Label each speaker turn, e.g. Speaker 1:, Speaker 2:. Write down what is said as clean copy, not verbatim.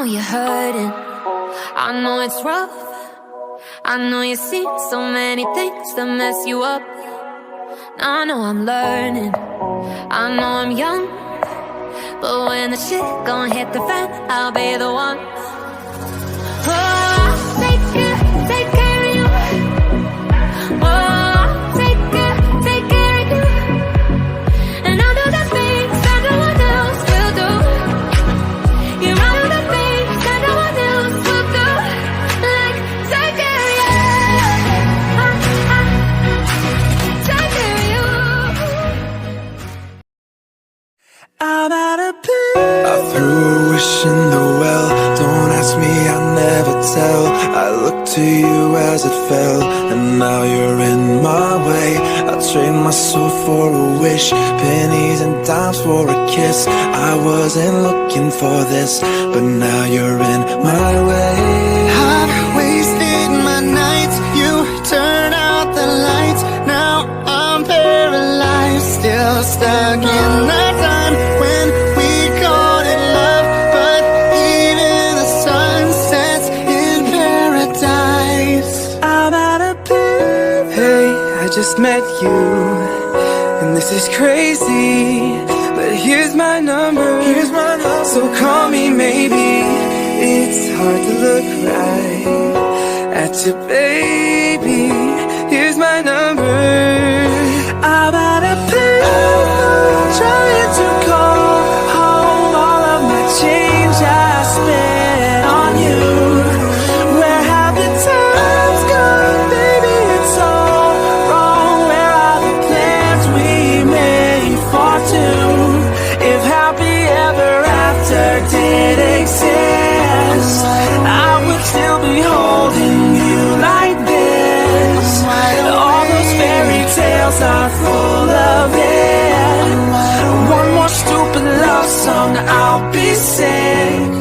Speaker 1: you're hurting, I know it's rough. I know you've seen so many things that mess you up. I know I'm learning, I know I'm young, but when the shit gon' hit the fan, I'll be the one. Oh, I'll take care of you. Oh, I'll take care of you. And I'll do the things that no one else will do. Yeah, I'll do the things that no one else will do. Like, take care of you. Take care of you.
Speaker 2: I'm out of place. I threw a wish in the well. Don't ask me, I'll never tell. I looked to you as it fell, and now you're in my way. I trade my soul for a wish, pennies and dimes for a kiss. I wasn't looking for this, but now you're in my way. I've wasted my nights, you turn out the lights. Now I'm paralyzed, still stuck in that time when we called it love. But even the sun sets in paradise. I'm out of bed. Hey, I just met you, and this is crazy, but here's my number. So call me maybe. It's hard to look right at your baby. Here's my number. I'm out of bed, trying to call home all of my change I spent on you. Where have the times gone, baby? It's all wrong. Where are the plans we made for two? If happy ever after did exist, I would still be holding you like this. All those fairy tales are full of it. One more stupid love song, I'll be sick.